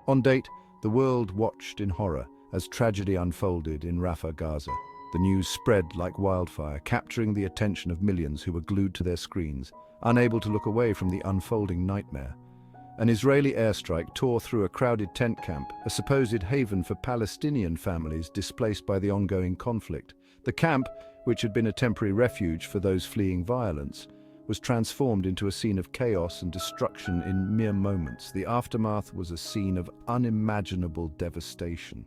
On date, the world watched in horror as tragedy unfolded in Rafah, Gaza. The news spread like wildfire, capturing the attention of millions who were glued to their screens, unable to look away from the unfolding nightmare. An Israeli airstrike tore through a crowded tent camp, a supposed haven for Palestinian families displaced by the ongoing conflict. The camp, which had been a temporary refuge for those fleeing violence, was transformed into a scene of chaos and destruction in mere moments. The aftermath was a scene of unimaginable devastation.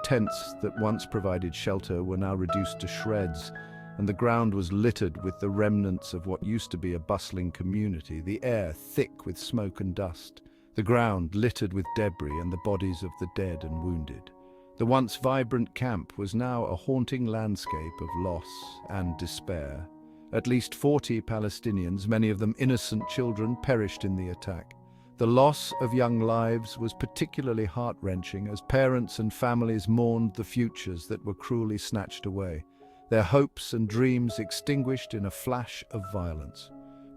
Tents that once provided shelter were now reduced to shreds, and the ground was littered with the remnants of what used to be a bustling community, the air thick with smoke and dust, the ground littered with debris and the bodies of the dead and wounded. The once vibrant camp was now a haunting landscape of loss and despair. At least 40 Palestinians, many of them innocent children, perished in the attack. The loss of young lives was particularly heart-wrenching as parents and families mourned the futures that were cruelly snatched away, their hopes and dreams extinguished in a flash of violence.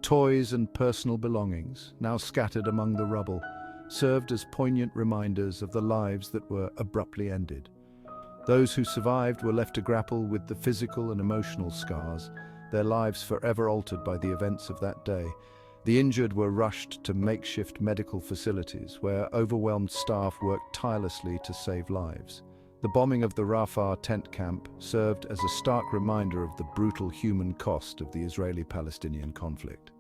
Toys and personal belongings, now scattered among the rubble, served as poignant reminders of the lives that were abruptly ended. Those who survived were left to grapple with the physical and emotional scars, their lives forever altered by the events of that day. The injured were rushed to makeshift medical facilities, where overwhelmed staff worked tirelessly to save lives. The bombing of the Rafah Tent camp served as a stark reminder of the brutal human cost of the Israeli-Palestinian conflict.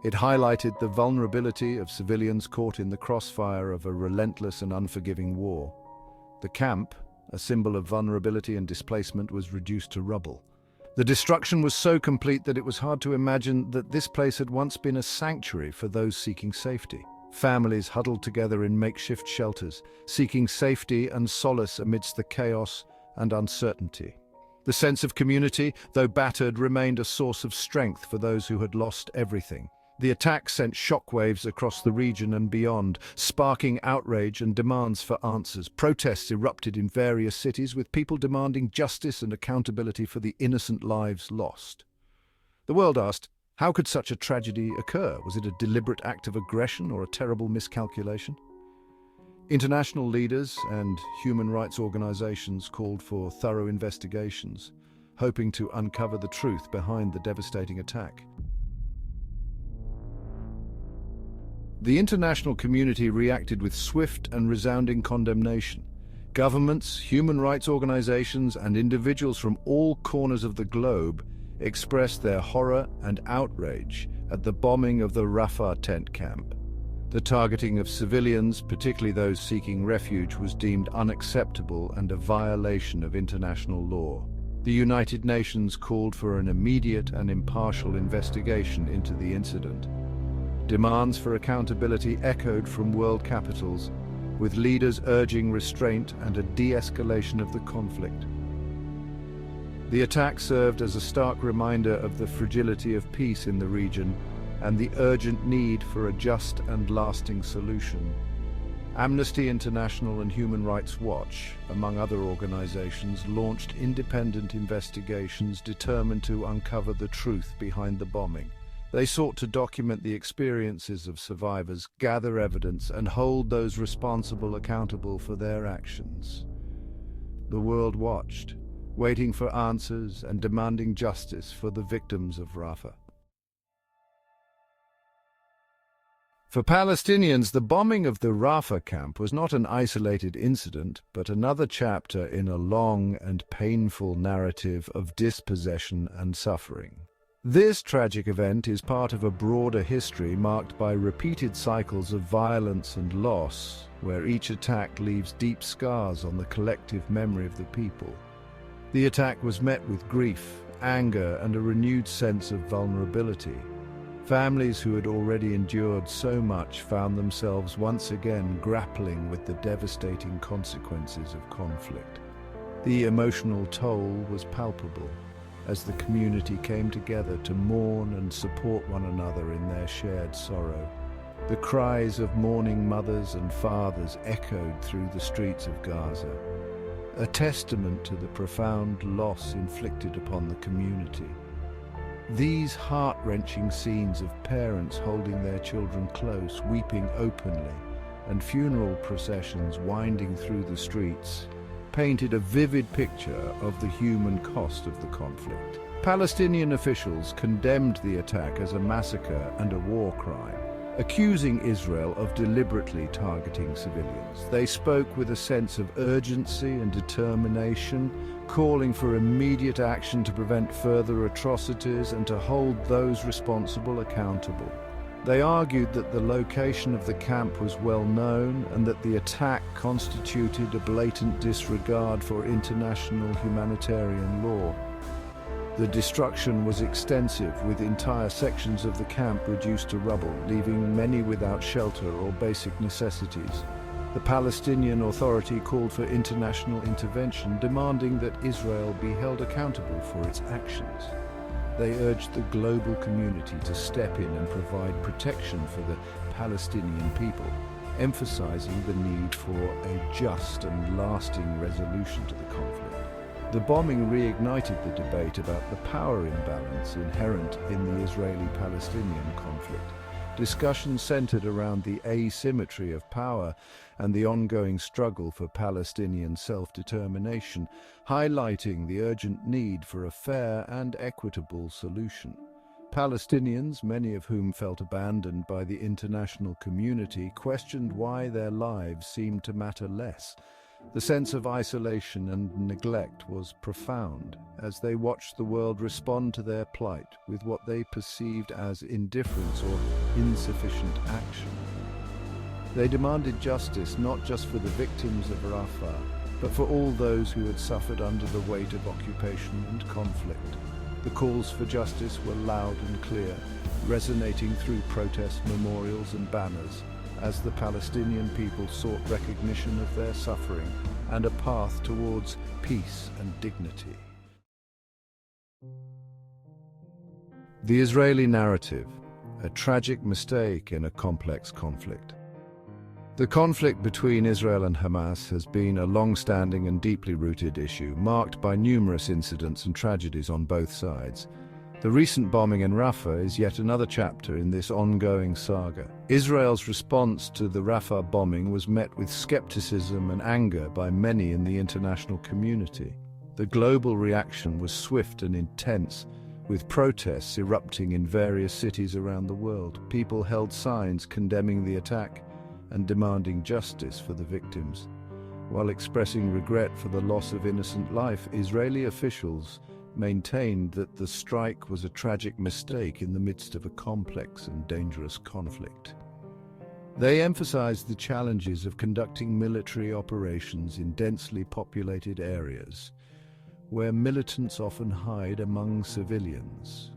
It highlighted the vulnerability of civilians caught in the crossfire of a relentless and unforgiving war. The camp, a symbol of vulnerability and displacement, was reduced to rubble. The destruction was so complete that it was hard to imagine that this place had once been a sanctuary for those seeking safety. Families huddled together in makeshift shelters, seeking safety and solace amidst the chaos and uncertainty. The sense of community, though battered, remained a source of strength for those who had lost everything. The attack sent shockwaves across the region and beyond, sparking outrage and demands for answers. Protests erupted in various cities, with people demanding justice and accountability for the innocent lives lost. The world asked, how could such a tragedy occur? Was it a deliberate act of aggression or a terrible miscalculation? International leaders and human rights organizations called for thorough investigations, hoping to uncover the truth behind the devastating attack. The international community reacted with swift and resounding condemnation. Governments, human rights organizations, and individuals from all corners of the globe expressed their horror and outrage at the bombing of the Rafah tent camp. The targeting of civilians, particularly those seeking refuge, was deemed unacceptable and a violation of international law. The United Nations called for an immediate and impartial investigation into the incident. Demands for accountability echoed from world capitals, with leaders urging restraint and a de-escalation of the conflict. The attack served as a stark reminder of the fragility of peace in the region and the urgent need for a just and lasting solution. Amnesty International and Human Rights Watch, among other organizations, launched independent investigations determined to uncover the truth behind the bombing. They sought to document the experiences of survivors, gather evidence, and hold those responsible accountable for their actions. The world watched, waiting for answers and demanding justice for the victims of Rafah. For Palestinians, the bombing of the Rafah camp was not an isolated incident, but another chapter in a long and painful narrative of dispossession and suffering. This tragic event is part of a broader history marked by repeated cycles of violence and loss, where each attack leaves deep scars on the collective memory of the people. The attack was met with grief, anger, and a renewed sense of vulnerability. Families who had already endured so much found themselves once again grappling with the devastating consequences of conflict. The emotional toll was palpable, as the community came together to mourn and support one another in their shared sorrow. The cries of mourning mothers and fathers echoed through the streets of Gaza, a testament to the profound loss inflicted upon the community. These heart-wrenching scenes of parents holding their children close, weeping openly, and funeral processions winding through the streets painted a vivid picture of the human cost of the conflict. Palestinian officials condemned the attack as a massacre and a war crime, accusing Israel of deliberately targeting civilians. They spoke with a sense of urgency and determination, calling for immediate action to prevent further atrocities and to hold those responsible accountable. They argued that the location of the camp was well known and that the attack constituted a blatant disregard for international humanitarian law. The destruction was extensive, with entire sections of the camp reduced to rubble, leaving many without shelter or basic necessities. The Palestinian Authority called for international intervention, demanding that Israel be held accountable for its actions. They urged the global community to step in and provide protection for the Palestinian people, emphasizing the need for a just and lasting resolution to the conflict. The bombing reignited the debate about the power imbalance inherent in the Israeli-Palestinian conflict. Discussions centered around the asymmetry of power and the ongoing struggle for Palestinian self-determination, highlighting the urgent need for a fair and equitable solution. Palestinians, many of whom felt abandoned by the international community, questioned why their lives seemed to matter less. The sense of isolation and neglect was profound as they watched the world respond to their plight with what they perceived as indifference or insufficient action. They demanded justice not just for the victims of Rafah, but for all those who had suffered under the weight of occupation and conflict. The calls for justice were loud and clear, resonating through protest memorials and banners, as the Palestinian people sought recognition of their suffering and a path towards peace and dignity. The Israeli narrative, a tragic mistake in a complex conflict. The conflict between Israel and Hamas has been a long-standing and deeply rooted issue, marked by numerous incidents and tragedies on both sides. The recent bombing in Rafah is yet another chapter in this ongoing saga. Israel's response to the Rafah bombing was met with skepticism and anger by many in the international community. The global reaction was swift and intense, with protests erupting in various cities around the world. People held signs condemning the attack and demanding justice for the victims. While expressing regret for the loss of innocent life, Israeli officials maintained that the strike was a tragic mistake in the midst of a complex and dangerous conflict. They emphasized the challenges of conducting military operations in densely populated areas, where militants often hide among civilians.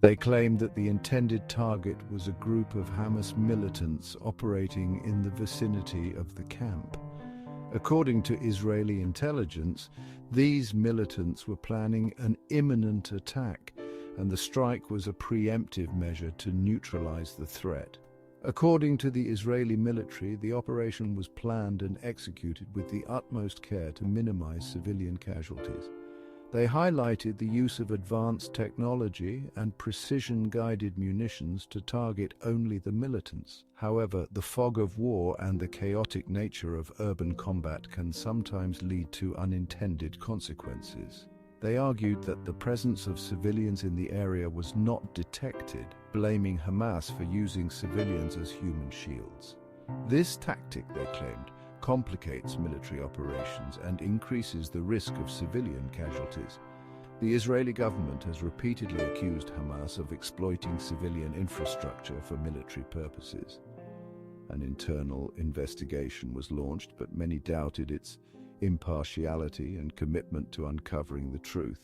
They claimed that the intended target was a group of Hamas militants operating in the vicinity of the camp. According to Israeli intelligence, these militants were planning an imminent attack, and the strike was a preemptive measure to neutralize the threat. According to the Israeli military, the operation was planned and executed with the utmost care to minimize civilian casualties. They highlighted the use of advanced technology and precision-guided munitions to target only the militants. However, the fog of war and the chaotic nature of urban combat can sometimes lead to unintended consequences. They argued that the presence of civilians in the area was not detected, blaming Hamas for using civilians as human shields. This tactic, they claimed, complicates military operations and increases the risk of civilian casualties. The Israeli government has repeatedly accused Hamas of exploiting civilian infrastructure for military purposes. An internal investigation was launched, but many doubted its impartiality and commitment to uncovering the truth.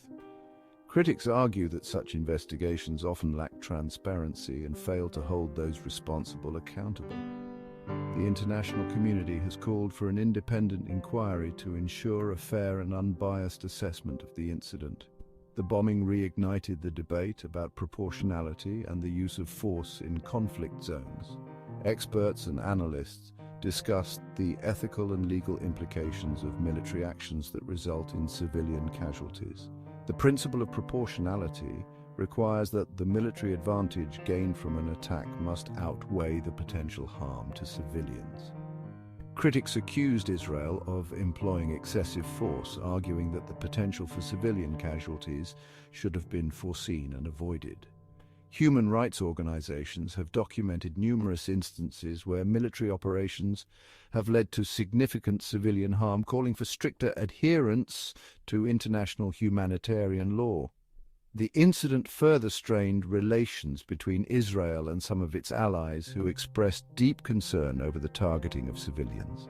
Critics argue that such investigations often lack transparency and fail to hold those responsible accountable. The international community has called for an independent inquiry to ensure a fair and unbiased assessment of the incident. The bombing reignited the debate about proportionality and the use of force in conflict zones. Experts and analysts discussed the ethical and legal implications of military actions that result in civilian casualties. The principle of proportionality requires that the military advantage gained from an attack must outweigh the potential harm to civilians. Critics accused Israel of employing excessive force, arguing that the potential for civilian casualties should have been foreseen and avoided. Human rights organizations have documented numerous instances where military operations have led to significant civilian harm, calling for stricter adherence to international humanitarian law. The incident further strained relations between Israel and some of its allies, who expressed deep concern over the targeting of civilians.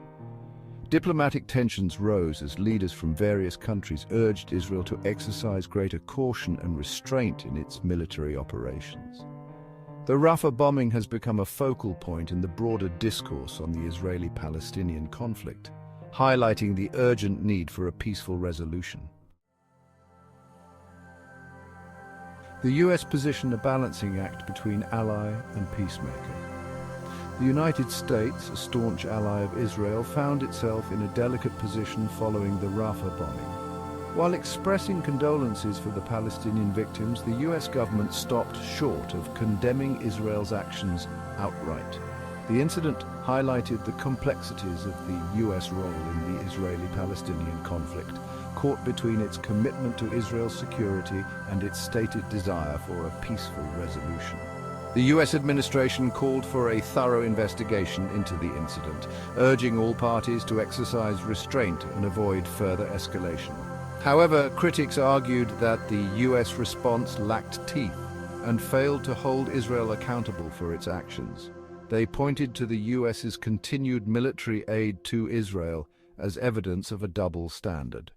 Diplomatic tensions rose as leaders from various countries urged Israel to exercise greater caution and restraint in its military operations. The Rafah bombing has become a focal point in the broader discourse on the Israeli-Palestinian conflict, highlighting the urgent need for a peaceful resolution. The US positioned a balancing act between ally and peacemaker. The United States, a staunch ally of Israel, found itself in a delicate position following the Rafah bombing. While expressing condolences for the Palestinian victims, the US government stopped short of condemning Israel's actions outright. The incident highlighted the complexities of the US role in the Israeli-Palestinian conflict, caught between its commitment to Israel's security and its stated desire for a peaceful resolution. The US administration called for a thorough investigation into the incident, urging all parties to exercise restraint and avoid further escalation. However, critics argued that the US response lacked teeth and failed to hold Israel accountable for its actions. They pointed to the US's continued military aid to Israel as evidence of a double standard.